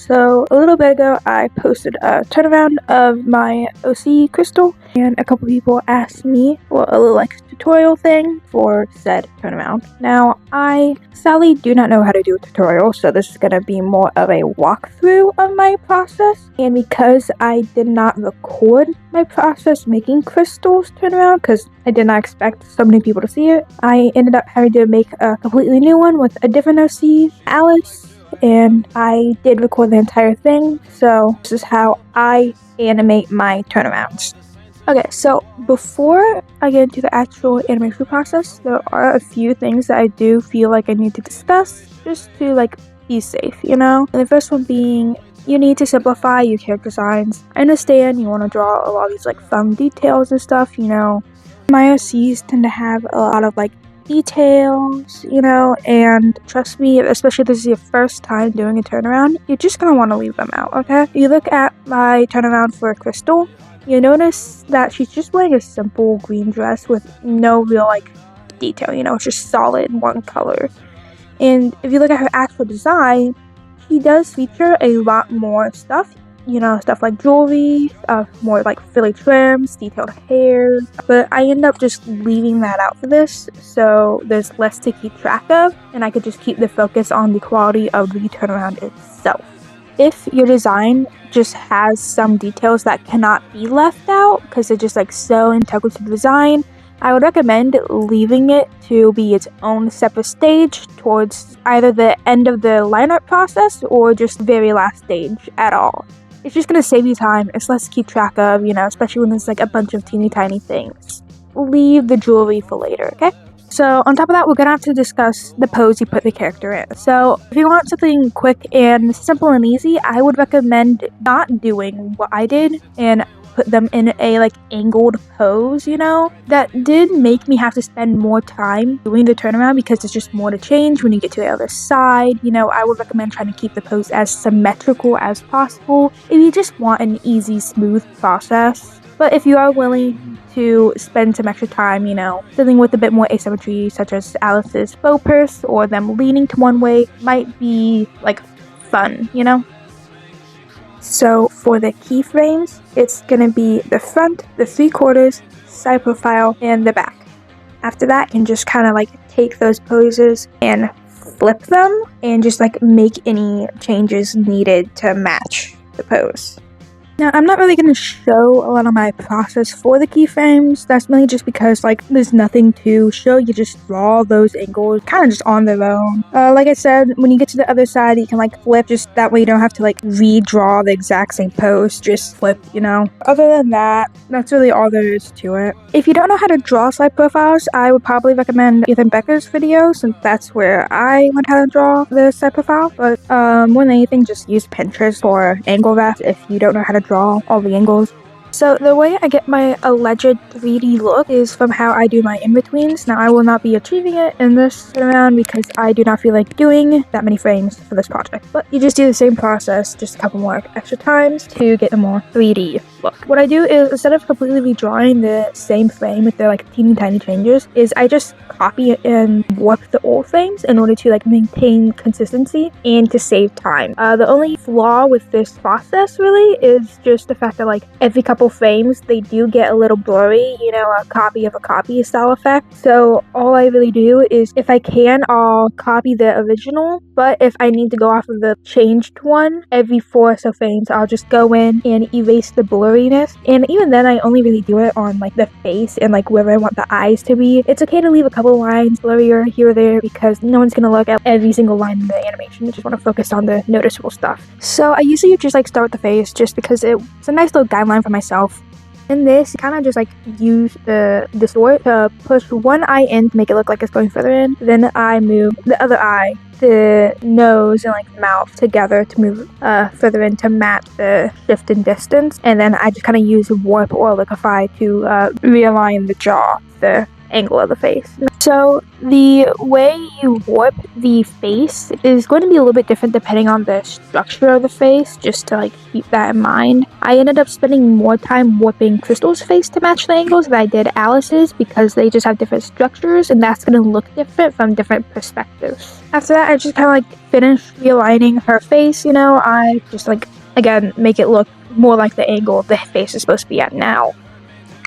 So a little bit ago, I posted a turnaround of my OC crystal, and a couple people asked me for a little tutorial thing for said turnaround. Now, I sadly do not know how to do a tutorial, so this is going to be more of a walkthrough of my process. And because I did not record my process making crystals turnaround, because I did not expect so many people to see it, I ended up having to make a completely new one with a different OC, Alice. And I did record the entire thing, so this is how I animate my turnarounds. Okay, so before I get into the actual animation process, there are a few things that I do feel like I need to discuss just to be safe, And the first one being, you need to simplify your character designs. I understand you want to draw a lot of these fun details and stuff, My OCs tend to have a lot of details, and trust me, especially if this is your first time doing a turnaround, you're just going to want to leave them out, okay? If you look at my turnaround for Crystal, you notice that she's just wearing a simple green dress with no real detail, it's just solid one color. And if you look at her actual design, she does feature a lot more stuff. Stuff like jewelry, more frilly trims, detailed hair, but I end up just leaving that out for this, so there's less to keep track of, and I could just keep the focus on the quality of the turnaround itself. If your design just has some details that cannot be left out, because they're just so integral to the design, I would recommend leaving it to be its own separate stage towards either the end of the lineup process or just the very last stage at all. It's just going to save you time. It's less to keep track of, especially when there's a bunch of teeny tiny things. Leave the jewelry for later, okay? So on top of that, we're going to have to discuss the pose you put the character in. So if you want something quick and simple and easy, I would recommend not doing what I did and put them in a angled pose, That did make me have to spend more time doing the turnaround because there's just more to change when you get to the other side. I would recommend trying to keep the pose as symmetrical as possible if you just want an easy, smooth process. But if you are willing to spend some extra time, dealing with a bit more asymmetry, such as Alice's bow purse or them leaning to one way, might be fun, So for the keyframes, it's going to be the front, the 3/4, side profile, and the back. After that, you can just kind of take those poses and flip them and just make any changes needed to match the pose. Now, I'm not really going to show a lot of my process for the keyframes. That's mainly just because, there's nothing to show. You just draw those angles kind of just on their own. Like I said, when you get to the other side, you can, flip. Just that way you don't have to, redraw the exact same pose. Just flip, Other than that, that's really all there is to it. If you don't know how to draw side profiles, I would probably recommend Ethan Becker's video, since that's where I learned how to draw the side profile. But more than anything, just use Pinterest for angle ref if you don't know how to draw all the angles. So the way I get my alleged 3D look is from how I do my in-betweens. Now I will not be achieving it in this turnaround because I do not feel like doing that many frames for this project. But you just do the same process, just a couple more extra times to get a more 3D look. What I do is, instead of completely redrawing the same frame with their teeny tiny changes, is I just copy and warp the old frames in order to maintain consistency and to save time. The only flaw with this process really is just the fact that every couple frames they do get a little blurry, a copy of a copy style effect. So all I really do is, if I can, I'll copy the original, but if I need to go off of the changed one, every 4 or so frames I'll just go in and erase the blurriness. And even then, I only really do it on the face and where I want the eyes to be. It's okay to leave a couple lines blurrier here or there because no one's gonna look at every single line in the animation. You just want to focus on the noticeable stuff. So I usually just start with the face, just because it's a nice little guideline for myself. In this, kind of just use the distort to push one eye in to make it look like it's going further in. Then I move the other eye, the nose, and mouth together to move further in to match the shift in distance. And then I just kind of use warp or liquefy to realign the jaw, the angle of the face. So the way you warp the face is going to be a little bit different depending on the structure of the face, just to like keep that in mind. I ended up spending more time warping Crystal's face to match the angles than I did Alice's, because they just have different structures and that's going to look different from different perspectives. After that, I just kind of like finished realigning her face. I just like, again, make it look more like the angle the face is supposed to be at now.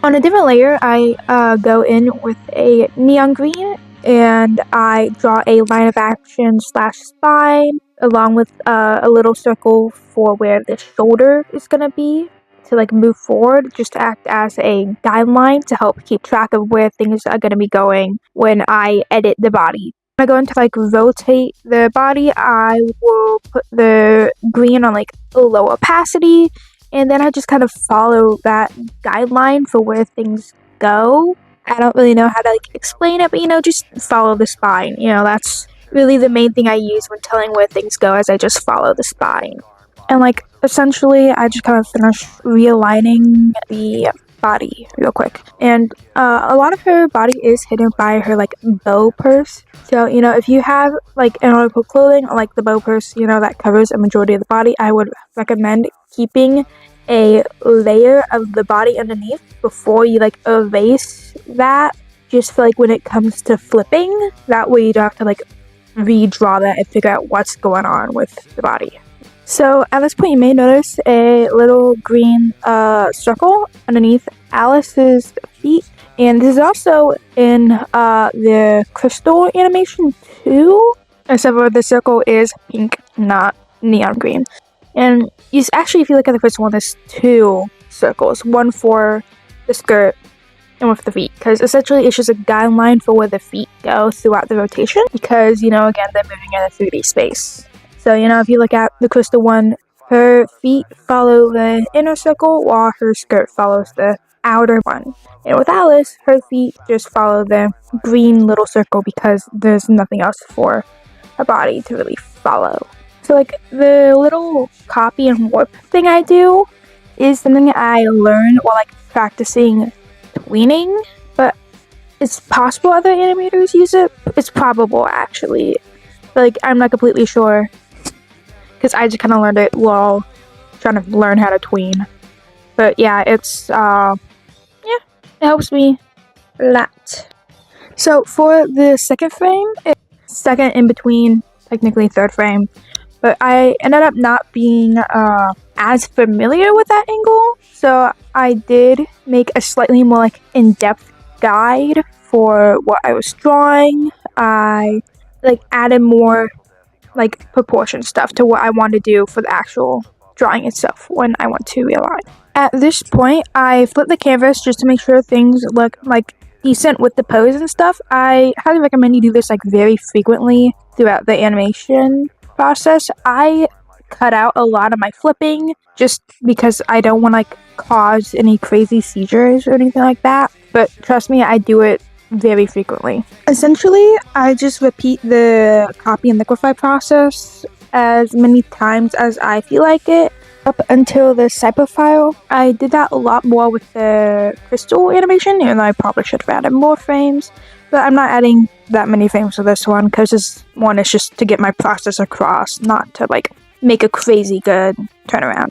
On a different layer, I go in with a neon green and I draw a line of action / spine along with a little circle for where the shoulder is going to be to like move forward, just to act as a guideline to help keep track of where things are going to be going when I edit the body. When I go into like rotate the body, I will put the green on like a low opacity, and then I just kind of follow that guideline for where things go. I don't really know how to like explain it, but just follow the spine. That's really the main thing I use when telling where things go, is I just follow the spine. And like essentially I just kind of finish realigning the body real quick. And a lot of her body is hidden by her like bow purse. So if you have like analytical clothing like the bow purse, that covers a majority of the body, I would recommend keeping a layer of the body underneath before you like erase that, just for like when it comes to flipping. That way you don't have to like redraw that and figure out what's going on with the body. So at this point you may notice a little green circle underneath Alice's feet, and this is also in the Crystal animation too, except for the circle is pink, not neon green. And actually, if you look at the first one, there's two circles, one for the skirt and one for the feet, because essentially it's just a guideline for where the feet go throughout the rotation, because again, they're moving in a 3D space. So, if you look at the Crystal one, her feet follow the inner circle while her skirt follows the outer one. And with Alice, her feet just follow the green little circle because there's nothing else for her body to really follow. So like the little copy and warp thing I do is something I learned while like practicing tweening, but it's possible other animators use it. It's probable actually. Like I'm not completely sure, because I just kind of learned it while trying to learn how to tween. But yeah, it helps me a lot. So for the second frame, it's second in between, technically third frame, but I ended up not being as familiar with that angle, so I did make a slightly more like in-depth guide for what I was drawing. I like added more like proportion stuff to what I want to do for the actual drawing itself when I want to realign. At this point, I flipped the canvas just to make sure things look like decent with the pose and stuff. I highly recommend you do this like very frequently throughout the animation process. I cut out a lot of my flipping just because I don't want to like cause any crazy seizures or anything like that, but trust me, I do it very frequently. Essentially, I just repeat the copy and liquefy process as many times as I feel like it up until the Cypher file. I did that a lot more with the Crystal animation, and I probably should have added more frames, but I'm not adding that many frames for this one because this one is just to get my process across, not to like make a crazy good turnaround.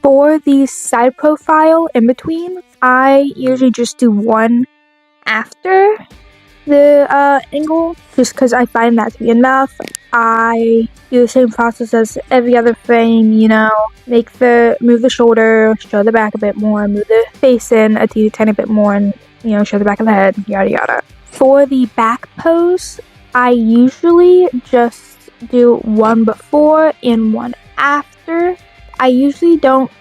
For the side profile in between, I usually just do one after the angle, just because I find that to be enough. I do the same process as every other frame, move the shoulder, show the back a bit more, move the face in a tiny bit more, and show the back of the head, yada yada. For the back pose, I usually just do one before and one after. I usually don't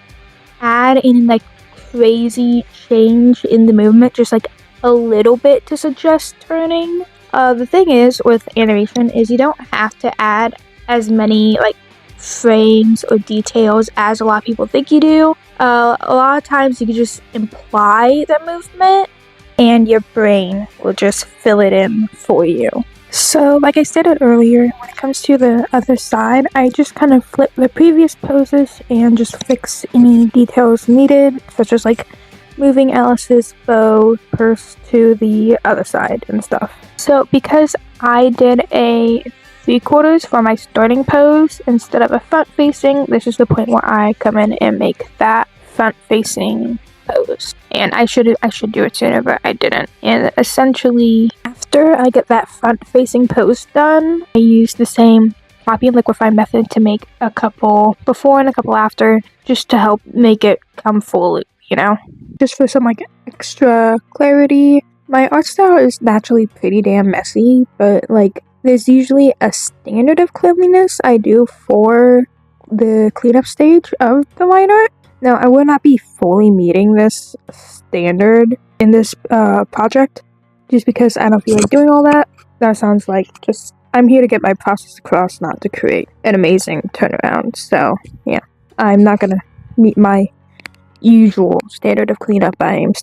add any like crazy change in the movement, just like a little bit to suggest turning. The thing is with animation is you don't have to add as many like frames or details as a lot of people think you do. A lot of times you can just imply the movement and your brain will just fill it in for you. So like I stated earlier, when it comes to the other side, I just kind of flip the previous poses and just fix any details needed, such as like moving Alice's bow purse to the other side and stuff. So because I did a 3/4 for my starting pose instead of a front facing, this is the point where I come in and make that front facing pose. And I should do it sooner, but I didn't. And essentially, after I get that front facing pose done, I use the same copy and liquefy method to make a couple before and a couple after, just to help make it come full, just for some like extra clarity. My art style is naturally pretty damn messy, but like there's usually a standard of cleanliness I do for the cleanup stage of the line art. Now, I will not be fully meeting this standard in this project, just because I don't feel like doing all that. That sounds like just, I'm here to get my process across, not to create an amazing turnaround. So, yeah, I'm not gonna meet my usual standard of cleanup. I am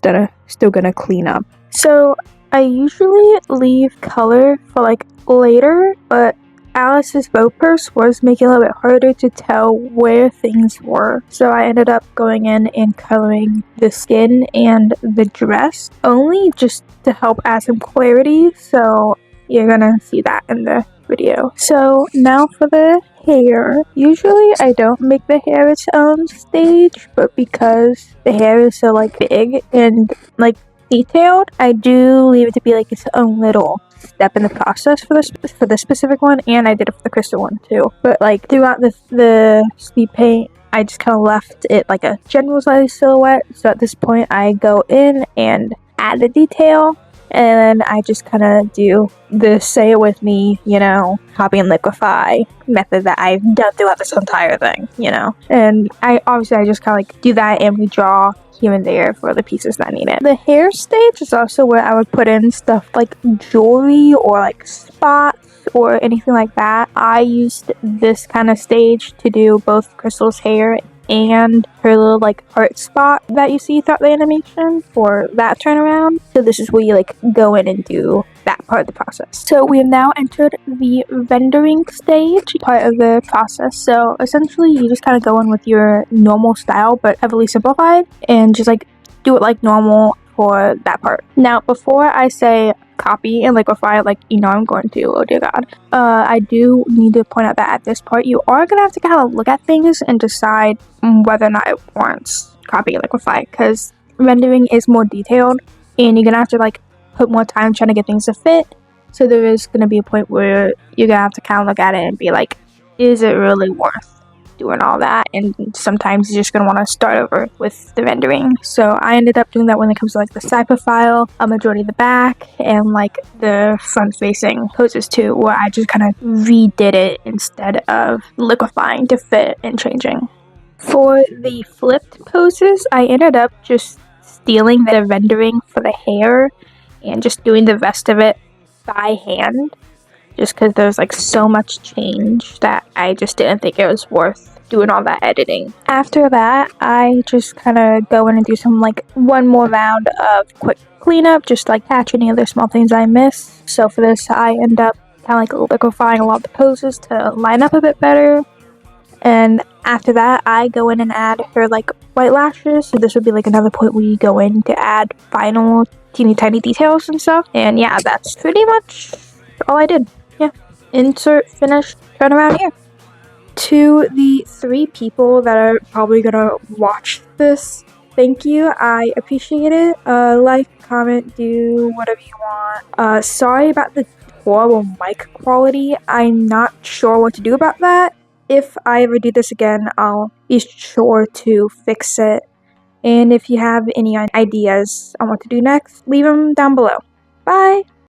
still gonna clean up. So, I usually leave color for like later, but Alice's bow purse was making it a little bit harder to tell where things were. So I ended up going in and coloring the skin and the dress, only just to help add some clarity. So you're gonna see that in the video. So now for the hair. Usually I don't make the hair its own stage, but because the hair is so like big and like detailed, I do leave it to be like its own little step in the process for this specific one, and I did it for the crystal one too. But like throughout the speed paint, I just kind of left it like a generalized silhouette. So at this point, I go in and add the detail, and I just kind of do the say it with me, copy and liquefy method that I've done throughout this entire thing, And I just kind of like do that and redraw here and there for the pieces that need it. The hair stage is also where I would put in stuff like jewelry or like spots or anything like that. I used this kind of stage to do both Crystal's hair and her little like heart spot that you see throughout the animation for that turnaround. So this is where you like go in and do that part of the process. So we have now entered the rendering stage part of the process. So essentially you just kind of go in with your normal style but heavily simplified and just like do it like normal for that part. Now before I say copy and liquefy like I'm going to, oh dear god, I do need to point out that at this part you are gonna have to kind of look at things and decide whether or not it warrants copy and liquefy, because rendering is more detailed and you're gonna have to like put more time trying to get things to fit. So there is gonna be a point where you're gonna have to kind of look at it and be like, is it really worth doing all that? And sometimes you're just going to want to start over with the rendering. So I ended up doing that when it comes to like the side profile, a majority of the back, and like the front facing poses too, where I just kind of redid it instead of liquefying to fit and changing. For the flipped poses, I ended up just stealing the rendering for the hair and just doing the rest of it by hand, just because there's like so much change that I just didn't think it was worth doing all that editing. After that, I just kind of go in and do some like one more round of quick cleanup, just like catch any other small things I miss. So for this, I end up kind of like liquefying a lot of the poses to line up a bit better. And after that, I go in and add her like white lashes. So this would be like another point where you go in to add final teeny tiny details and stuff. And yeah, that's pretty much all I did. Yeah, insert, finish, turn around here. To the 3 people that are probably gonna watch this, thank you, I appreciate it. Like, comment, do whatever you want. Sorry about the horrible mic quality. I'm not sure what to do about that. If I ever do this again, I'll be sure to fix it. And if you have any ideas on what to do next, leave them down below. Bye!